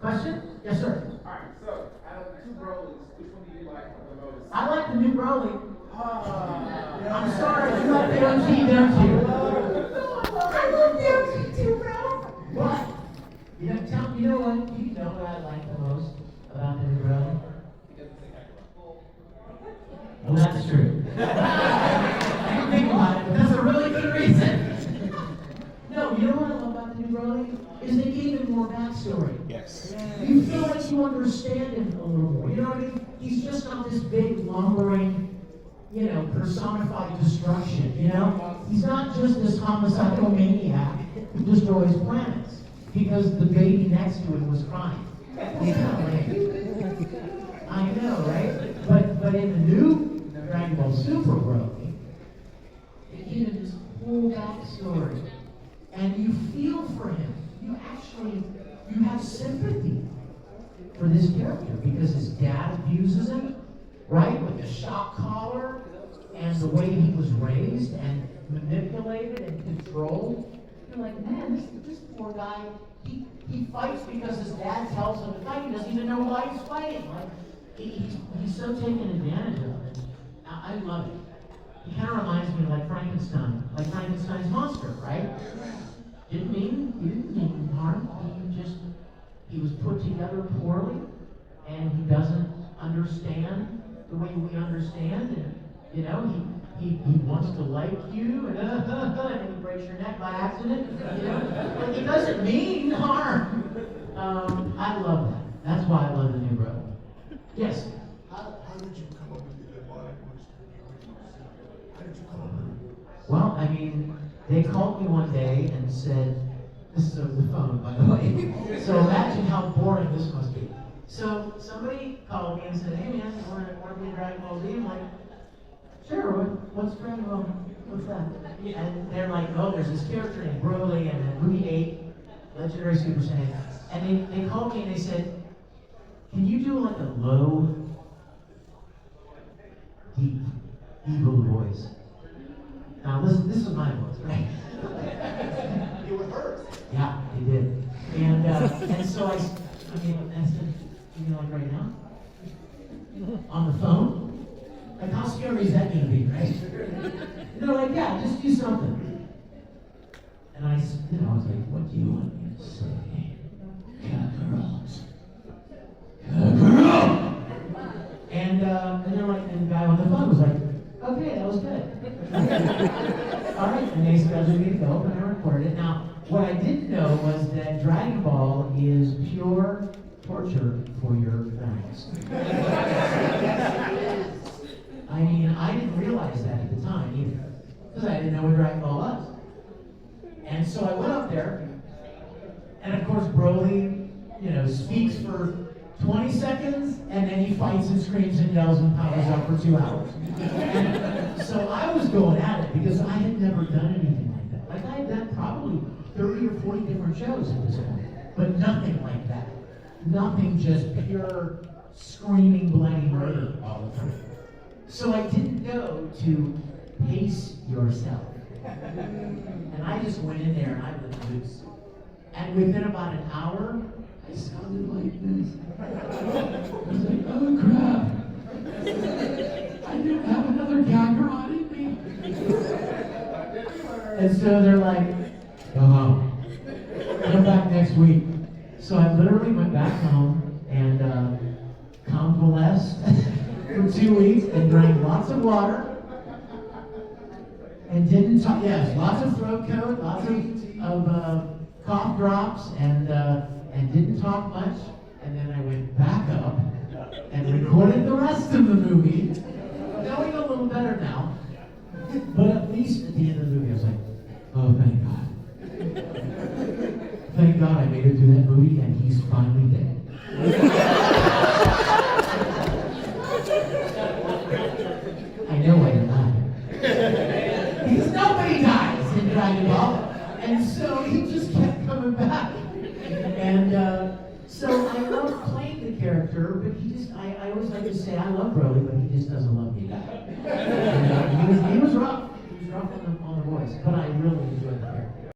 Question? Yes, sir. Alright, so out of the two Brolys, which one do you like the most? I like the new Broly. Ah, I'm sorry, you like the OG, don't you? I love the OG too, bro. What? You know what? Do you know what I like the most about the new Broly? Well, that's true. I didn't think about it, but that's a really good reason. No, you know what I love about the new Broly? Is they gave him more backstory. Yes. You feel like you understand him a little more. You know what I mean? He's just not this big, lumbering, personified destruction, He's not just this homicidal maniac who destroys planets because the baby next to him was crying. That's kind of lame. I know, right? But in the new Dragon Ball Super Broly, they give him this whole backstory. And you feel for him. You have sympathy for this character because his dad abuses him, right? With the shock collar and the way he was raised and manipulated and controlled. You're like, man, this poor guy, he fights because his dad tells him to fight. He doesn't even know why he's fighting. Like, he's so taken advantage of it. I love it. He kind of reminds me of like Frankenstein's monster, right? He didn't mean harm. He was put together poorly, and he doesn't understand the way we understand, and he wants to like you, and then he breaks your neck by accident. Like, he doesn't mean harm. I love that. That's why I love the new brother. Yes. How did you come up with the demonic monster? How did you come up with it? Well, I mean, they called me one day and said, this is over the phone, by the way. So imagine how boring this must be. So somebody called me and said, hey man, you want to be a Dragon Ball Z? I'm like, sure, what's Dragon Ball? What's that? And they're like, oh, there's this character named Broly and then movie 8, Legendary Super Saiyan. And they called me and they said, can you do like a low, deep, evil voice? Now listen, this is my voice, right? It was hers. Yeah, it did. And so I said, like right now? On the phone? Like, how scary is that going to be, right? And they're like, yeah, just do something. And I was like, what do you want me to say? Girls. And they're like, and the guy on the phone was like, okay, that was good. All right, and they scheduled me to go, and I recorded it. Now, what I didn't know was that Dragon Ball is pure torture for your thanks. I mean, I didn't realize that at the time either, because I didn't know what Dragon Ball was. And so I went up there, and of course Broly, speaks for 20 seconds, and then he fights and screams and yells and powers up for 2 hours. And so I was going at it because I had never done anything like that. Like, I had done probably 30 or 40 different shows at this point, but nothing like that. Nothing, just pure screaming bloody murder all the time. So I didn't know to pace yourself. And I just went in there and I let loose. And within about an hour, I sounded like this. I was like, oh crap. I didn't have another gagger on in me. And so they're like, go home. Come back next week. So I literally went back home and convalesced for 2 weeks and drank lots of water. And didn't talk, yes, lots of throat coat, lots of cough drops, and didn't talk much. And then I went back up and recorded the rest of the movie. Knowing a little better now. But at least at the end of the movie, I was like, oh, thank God. Thank God I made it through that movie, and he's finally dead. I know why you're laughing. Because nobody dies in Dragon Ball. And so he just kept coming back. And so I love playing the character, but I always like to say I love Broly, but he just doesn't love me back. He was rough. He was rough on the voice, but I really enjoyed the character.